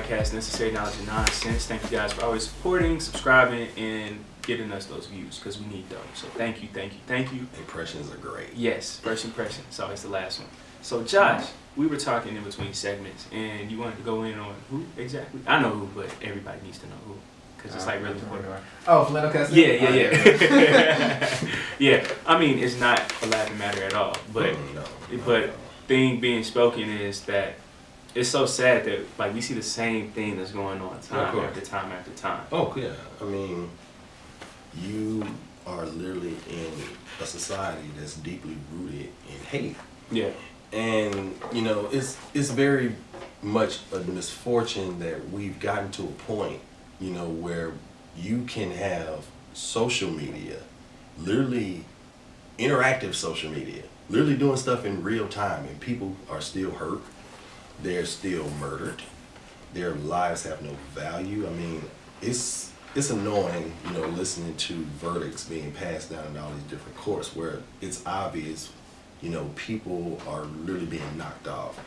podcast, Necessary Knowledge and Nonsense. Thank you guys for always supporting, subscribing, and giving us those views because we need those. So thank you. Impressions are great. Yes, first impression. It's always the last one. So Josh, we were talking in between segments, and you wanted to go in on who exactly? I know who, but everybody needs to know who because it's like really important. Oh, Philando Castile? Yeah. Yeah. I mean, it's not a laughing matter at all, but thing being spoken is that it's so sad that like we see the same thing that's going on time after time after time. Oh yeah, I mean, you are literally in a society that's deeply rooted in hate. Yeah. And you know, it's very much a misfortune that we've gotten to a point, you know, where you can have social media, literally interactive social media, literally doing stuff in real time, and people are still hurt. They're still murdered. Their lives have no value. I mean, it's annoying, you know, listening to verdicts being passed down in all these different courts where it's obvious, you know, people are literally being knocked off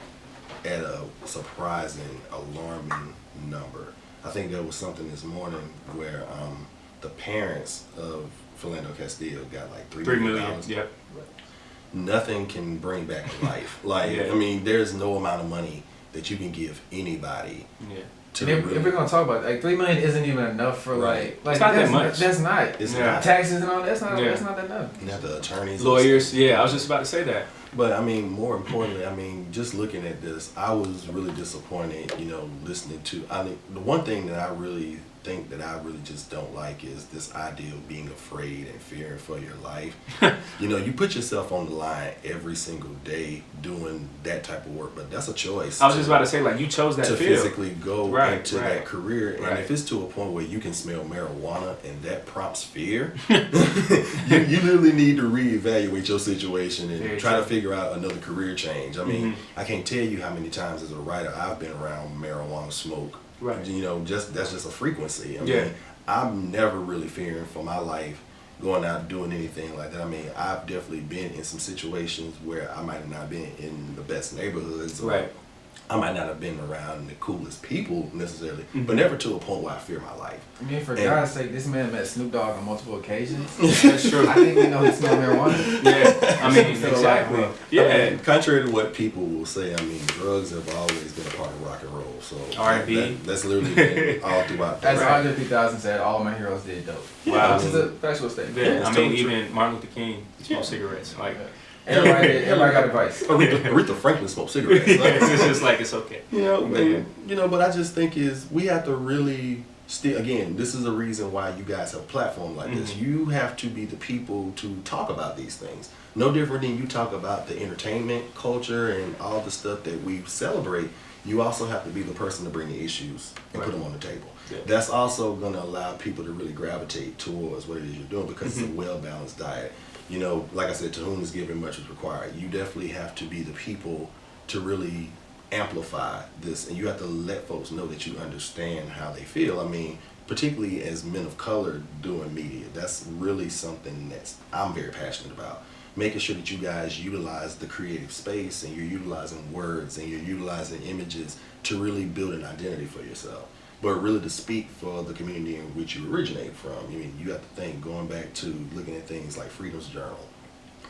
at a surprising, alarming number. I think there was something this morning where the parents of Philando Castile got like $3 million. Yep. Nothing can bring back life. Like, I mean, there's no amount of money that you can give anybody. Yeah. If we're gonna talk about it, like $3 million isn't even enough for like it's not that much. That's not. It's not. Taxes and all that's not that enough. You have the attorneys, lawyers. Yeah, I was just about to say that. But I mean, more importantly, I mean, just looking at this, I was really disappointed. You know, listening to. I mean, the one thing that I really think that I really just don't like is this idea of being afraid and fearing for your life. You know, you put yourself on the line every single day doing that type of work, but that's a choice. I was just about to say, like, you chose that to field. Physically go into that career, and if it's to a point where you can smell marijuana and that prompts fear, you literally need to reevaluate your situation and try to figure out another career change. I mean, I can't tell you how many times as a writer I've been around marijuana smoke. Right. You know, that's just a frequency. I mean, I'm never really fearing for my life going out doing anything like that. I mean, I've definitely been in some situations where I might have not been in the best neighborhoods. Right. I might not have been around the coolest people necessarily, but never to a point where I fear my life. I mean, for God's sake, this man met Snoop Dogg on multiple occasions. That's true. I think we know he smelled marijuana. Yeah, I mean, exactly. Yeah, I mean, contrary to what people will say, I mean, drugs have always been a part of rock and roll. So R&B. That's literally been all throughout. As Andre 3000 said, all my heroes did dope. Wow. Which is a factual statement. Yeah, I mean, even Martin Luther King smoked cigarettes. Like, everybody got advice. Aretha Franklin smoked cigarettes. It's just like, it's okay. You know, but I just think we have to really still, again, this is a reason why you guys have a platform like this. You have to be the people to talk about these things. No different than you talk about the entertainment culture and all the stuff that we celebrate. You also have to be the person to bring the issues and put them on the table. Yeah. That's also going to allow people to really gravitate towards what it is you're doing because it's a well-balanced diet. You know, like I said, to whom is given, much is required. You definitely have to be the people to really amplify this, and you have to let folks know that you understand how they feel. I mean, particularly as men of color doing media, that's really something that I'm very passionate about. Making sure that you guys utilize the creative space and you're utilizing words and you're utilizing images to really build an identity for yourself. But really to speak for the community in which you originate from. I mean, you have to think, going back to looking at things like Freedom's Journal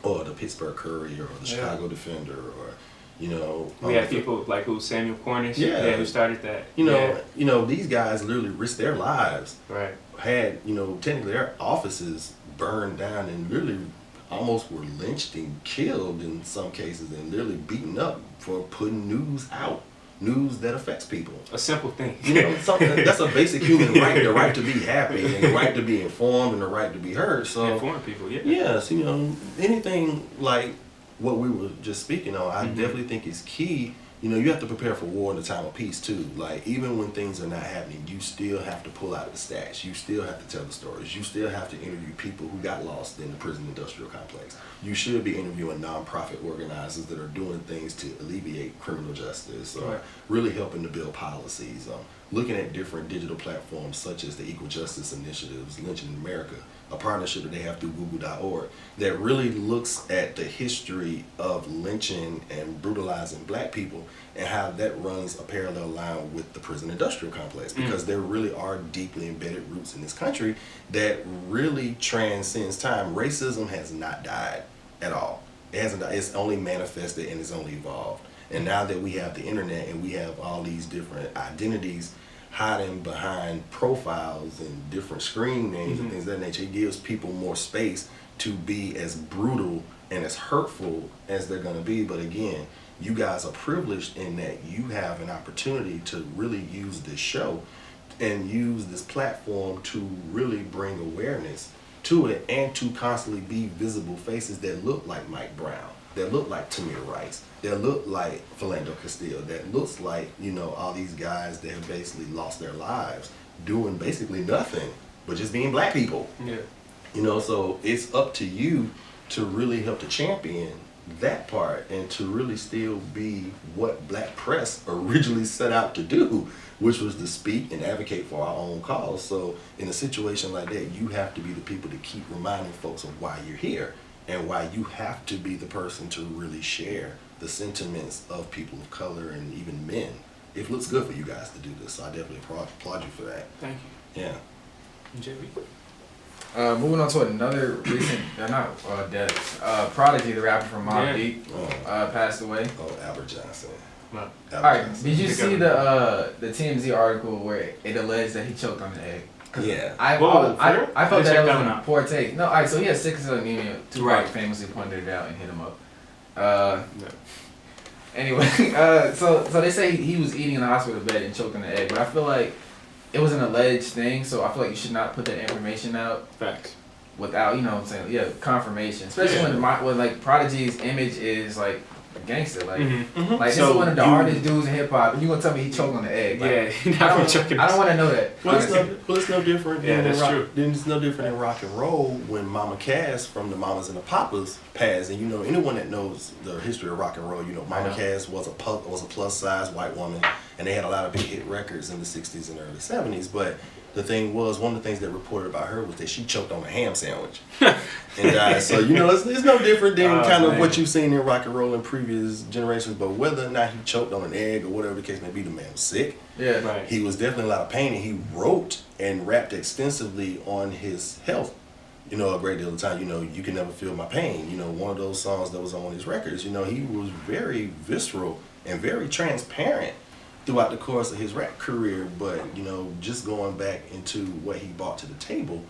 or the Pittsburgh Courier or the Chicago Defender or, you know. We had people like Samuel Cornish, who started that. You know, these guys literally risked their lives. Right. Had, you know, technically their offices burned down and literally almost were lynched and killed in some cases and literally beaten up for putting news out. News that affects people. A simple thing. You know, something that's a basic human right, the right to be happy and the right to be informed and the right to be heard. So inform people, Yes, you know, anything like what we were just speaking on, I definitely think is key. You know, you have to prepare for war in the time of peace too. Like, even when things are not happening, you still have to pull out the stats. You still have to tell the stories. You still have to interview people who got lost in the prison industrial complex. You should be interviewing nonprofit organizers that are doing things to alleviate criminal justice or really helping to build policies. looking at different digital platforms such as the Equal Justice Initiative's Lynching in America, a partnership that they have through Google.org that really looks at the history of lynching and brutalizing black people and how that runs a parallel line with the prison industrial complex, because there really are deeply embedded roots in this country that really transcends time. Racism has not died at all. It hasn't died. It's only manifested and it's only evolved. And now that we have the internet and we have all these different identities hiding behind profiles and different screen names and things of that nature, it gives people more space to be as brutal and as hurtful as they're going to be. But again, you guys are privileged in that you have an opportunity to really use this show and use this platform to really bring awareness to it and to constantly be visible faces that look like Mike Brown, that look like Tamir Rice, that look like Philando Castile, that looks like, you know, all these guys that have basically lost their lives doing basically nothing but just being black people. Yeah. You know, so it's up to you to really help to champion that part and to really still be what black press originally set out to do, which was to speak and advocate for our own cause. So in a situation like that, you have to be the people to keep reminding folks of why you're here and why you have to be the person to really share the sentiments of people of color and even men. It looks good for you guys to do this, so I definitely applaud you for that. Thank you. Yeah. JB? Moving on to another recent, death. Prodigy, the rapper from Mobb Deep, passed away. Oh, Albert Johnson. No. Alright, did you see the TMZ article where it alleged that he choked on the egg? Yeah. I thought that was a poor take. No, alright, so he had sickle cell anemia. Tupac famously pointed it out and hit him up. Anyway, so they say he was eating in the hospital bed and choked on the egg, but I feel like it was an alleged thing, so I feel like you should not put that information out. Facts. Without, you know what I'm saying, confirmation. Especially when like Prodigy's image is like a gangster, like like this is one of the hardest dudes in hip hop, and you gonna tell me he choked on the egg? Like, I don't want to know that. Well, it's no different. That's true. Then it's no different in rock and roll when Mama Cass from the Mamas and the Papas passed, and you know anyone that knows the history of rock and roll, you know Mama Cass was a plus size white woman, and they had a lot of big hit records in the '60s and early '70s, but the thing was, one of the things that reported about her was that she choked on a ham sandwich and died. So, you know, it's no different than kind of what you've seen in rock and roll in previous generations. But whether or not he choked on an egg or whatever the case may be, the man was sick. Yeah, right. He was definitely in a lot of pain, and he wrote and rapped extensively on his health. You know, a great deal of the time, you know, You Can Never Feel My Pain. You know, one of those songs that was on his records. You know, he was very visceral and very transparent throughout the course of his rap career, but you know, just going back into what he brought to the table,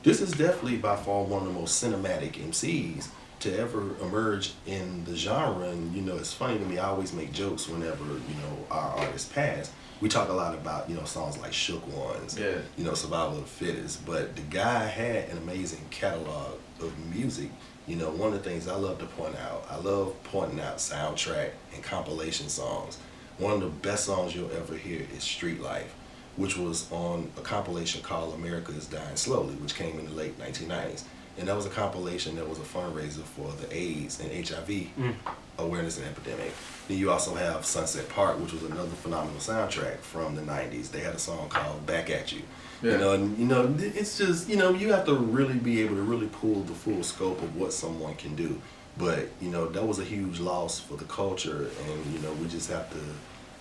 this is definitely by far one of the most cinematic MCs to ever emerge in the genre. And you know, it's funny to me, I always make jokes whenever, you know, our artists pass. We talk a lot about, you know, songs like Shook Ones, you know, Survival of the Fittest, but the guy had an amazing catalog of music. You know, one of the things I love to point out, I love pointing out soundtrack and compilation songs. One of the best songs you'll ever hear is Street Life, which was on a compilation called America is Dying Slowly, which came in the late 1990s. And that was a compilation that was a fundraiser for the AIDS and HIV awareness and epidemic. Then you also have Sunset Park, which was another phenomenal soundtrack from the 90s. They had a song called Back at You. You know, and you know, it's just, you know, you have to really be able to really pull the full scope of what someone can do. But, you know, that was a huge loss for the culture, and, you know, we just have to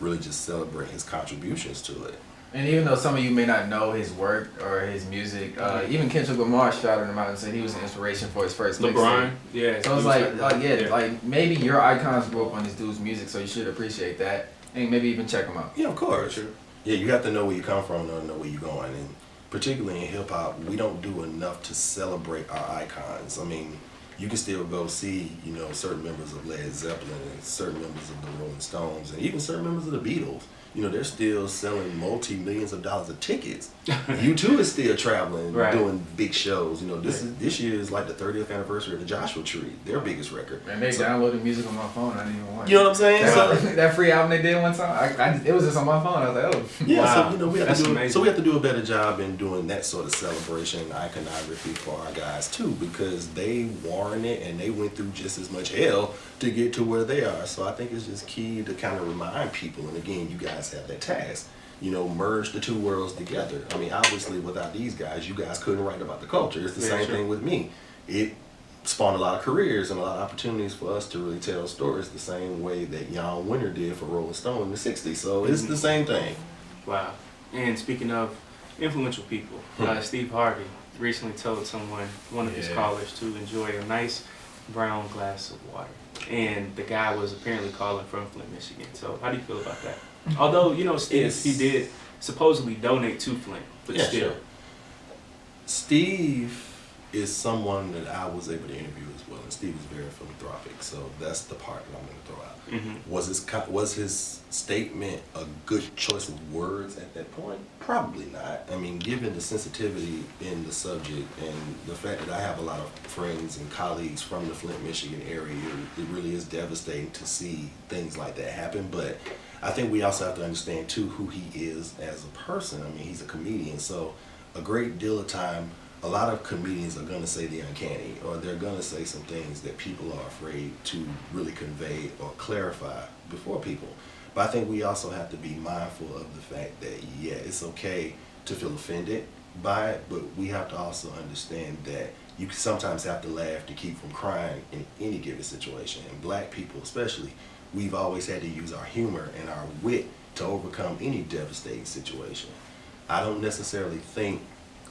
really just celebrate his contributions to it. And even though some of you may not know his work or his music, even Kendrick Lamar shouted him out and said he was an inspiration for his first LeBron, So it's like maybe your icons grew up on this dude's music, so you should appreciate that, and maybe even check him out. Yeah, of course. Sure. Yeah, you have to know where you come from and know where you're going, and particularly in hip hop, we don't do enough to celebrate our icons. I mean, you can still go see, you know, certain members of Led Zeppelin and certain members of the Rolling Stones and even certain members of the Beatles. You know, they're still selling multi-millions of dollars of tickets. U2 is still traveling, doing big shows. You know, this year is like the 30th anniversary of the Joshua Tree, their biggest record. And they downloaded music on my phone. I didn't even want it. You know what I'm saying? That free album they did one time, it was just on my phone. I was like, oh. Yeah, so, you know, we have to do a better job in doing that sort of celebration and iconography for our guys, too, because they warrant it and they went through just as much hell to get to where they are. So I think it's just key to kind of remind people, and again, you guys have that task, merge the two worlds together. I mean, obviously, without these guys, you guys couldn't write about the culture. It's the same thing with me. It spawned a lot of careers and a lot of opportunities for us to really tell stories the same way that Jan Winter did for Rolling Stone in the 60s. So it's the same thing. Wow. And speaking of influential people, Steve Harvey recently told one of his callers, to enjoy a nice brown glass of water. And the guy was apparently calling from Flint, Michigan. So how do you feel about that? Although, Steve, he did supposedly donate to Flint, but still. Sure. Steve is someone that I was able to interview as well, and Steve is very philanthropic, so that's the part that I'm going to throw out. Was his statement a good choice of words at that point? Probably not. I mean, given the sensitivity in the subject and the fact that I have a lot of friends and colleagues from the Flint, Michigan area, it really is devastating to see things like that happen, but I think we also have to understand too who he is as a person. I mean, he's a comedian, so a great deal of time, a lot of comedians are going to say the uncanny, or they're going to say some things that people are afraid to really convey or clarify before people. But I think we also have to be mindful of the fact that, it's okay to feel offended by it, but we have to also understand that you sometimes have to laugh to keep from crying in any given situation. And black people especially, we've always had to use our humor and our wit to overcome any devastating situation. I don't necessarily think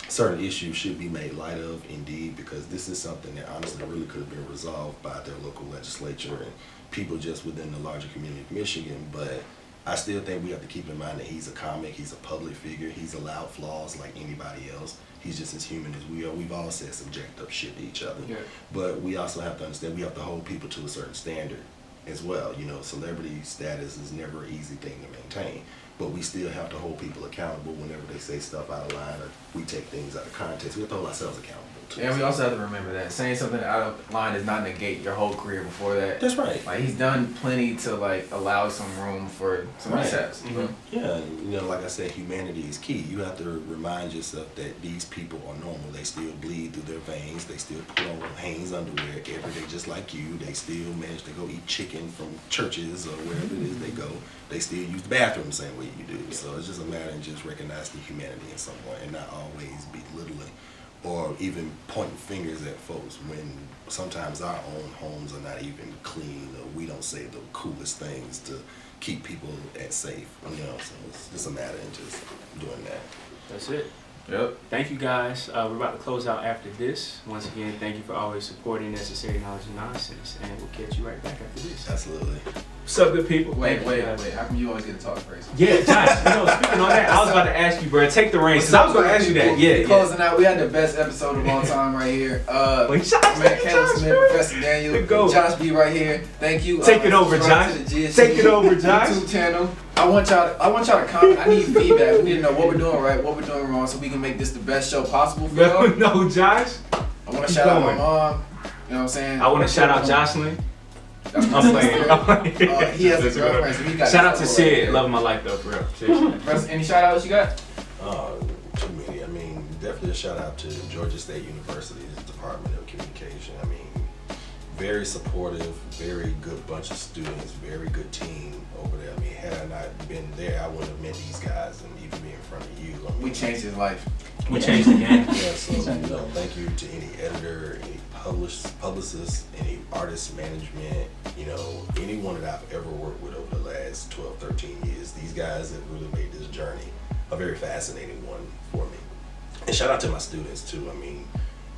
certain issues should be made light of, indeed, because this is something that honestly really could have been resolved by their local legislature and people just within the larger community of Michigan. But I still think we have to keep in mind that he's a comic, he's a public figure, he's allowed flaws like anybody else. He's just as human as we are. We've all said some jacked up shit to each other. Yeah. But we also have to understand we have to hold people to a certain standard as well. Celebrity status is never an easy thing to maintain. But we still have to hold people accountable whenever they say stuff out of line or we take things out of context. We have to hold ourselves accountable too. And we also have to remember that saying something out of line does not negate your whole career before that. That's right. Like, he's done plenty to allow some room for some mishaps. Yeah, like I said, humanity is key. You have to remind yourself that these people are normal. They still bleed through their veins. They still put on Hanes underwear every day just like you. They still manage to go eat chicken from churches or wherever it is they go. They still use the bathroom the same way you do. So it's just a matter of just recognizing humanity in some way and not always belittling or even pointing fingers at folks when sometimes our own homes are not even clean or we don't say the coolest things to keep people at safe. So it's just a matter of just doing that. That's it. Yep. Thank you guys. We're about to close out after this. Once again, thank you for always supporting Necessary Knowledge and Nonsense, and we'll catch you right back after this. Absolutely. What's up, good people? Wait. How come you always get to talk first? Yeah, Josh, speaking on that, I was about to ask you, bro, take the reins, because I was going to ask you that. Yeah. Closing out, we had the best episode of all time right here. Wait, Josh, man, Caleb Smith, Professor Daniel, Josh B right here. Thank you. Take it over, Josh. Take it over, Josh. YouTube channel. I want y'all to comment. I need feedback. We need to know what we're doing right, what we're doing wrong, so we can make this the best show possible for y'all. No, Josh. I want to shout out my mom. You know what I'm saying? I want to shout out Jocelyn. I'm playing. He has a girlfriend, so he got. Shout out to Sid. Loving my life though, for real. Any shout outs you got? Too many. I mean, definitely a shout out to Georgia State University's Department of Communication. I mean, very supportive, very good bunch of students, very good team over there. I mean, had I not been there, I wouldn't have met these guys and even be in front of you. I mean, we changed his life. We changed the game. Yeah, so thank you to any editor, any publicist, any artist management, anyone that I've ever worked with over the last 12, 13 years. These guys have really made this journey a very fascinating one for me. And shout out to my students too. I mean,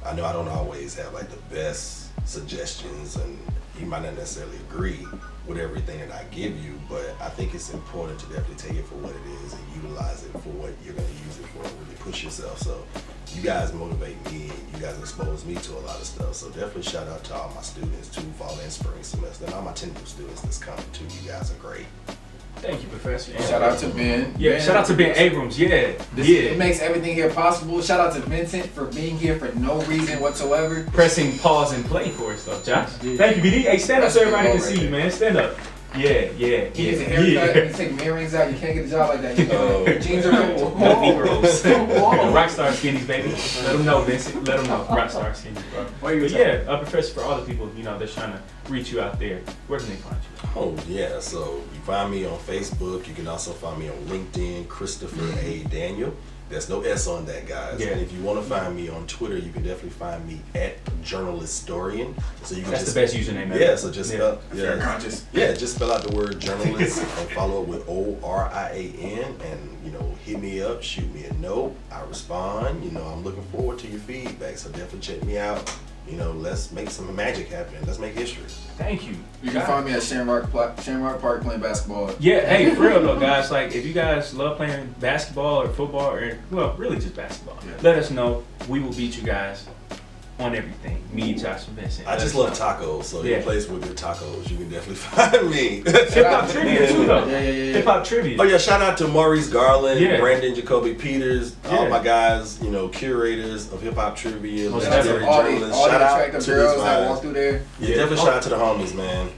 I know I don't always have the best suggestions and you might not necessarily agree with everything that I give you, but I think it's important to definitely take it for what it is and utilize it for what you're going to use it for and really push yourself. So you guys motivate me and you guys expose me to a lot of stuff. So definitely shout out to all my students too, fall and spring semester, and all my technical students that's coming too. You guys are great. Thank you, Professor. Shout out to Ben. Yeah, shout out to Ben Abrams. It makes everything here possible. Shout out to Vincent for being here for no reason whatsoever. Pressing pause and play for us, though, Josh. Thank you, BD. Hey, stand up so everybody can see you, man. Stand up. Yeah. You get a haircut, and you take my earrings out, you can't get a job like that. You know, jeans are cool. No Negroes. Rockstar skinnies, baby. Let them know, Vincent. Let them know. Rockstar skinnies, bro. But yeah, Professor, for all the people, that's trying to reach you out there, where can they find you? Oh, yeah. So you find me on Facebook. You can also find me on LinkedIn, Christopher A. Daniel. There's no S on that, guys. Yeah. And if you want to find me on Twitter, you can definitely find me at Journalistorian. So you can That's the best username ever. Yeah, so just spell, conscious. Yeah, just spell out the word journalist and follow it with ORIAN, and hit me up, shoot me a note. I respond. I'm looking forward to your feedback. So definitely check me out. Let's make some magic happen. Let's make history. Thank you. You can find me at Shamrock Park playing basketball. Yeah, hey, for real though, guys. Like, if you guys love playing basketball or football really just basketball, let us know. We will beat you guys on everything. Me, Josh, and Vincent. I just love tacos, so any place with good tacos, you can definitely find me. Hip hop trivia too, though. Yeah. Hip hop trivia. Oh yeah, shout out to Maurice Garland, Brandon Jacoby Peters, all my guys, curators of hip hop trivia, legendary journalists. Shout out to these girls that walk through there. Yeah, definitely shout out to the homies, man.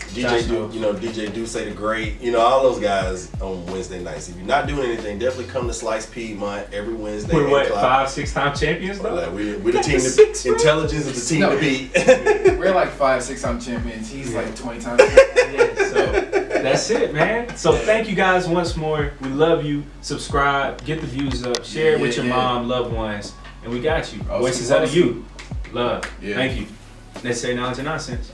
DJ Do Say the Great, all those guys on Wednesday nights. If you're not doing anything, definitely come to Slice Piedmont every Wednesday. We're what, 5-6 time champions though? Like, we're the team to intelligence is the team to beat. We're like 5-6 time champions. He's like 20 times. So that's it, man. So thank you guys once more. We love you. Subscribe, get the views up, share it with your mom, loved ones, and we got you. Voices out of you. Love. Thank you. Necessary knowledge and nonsense.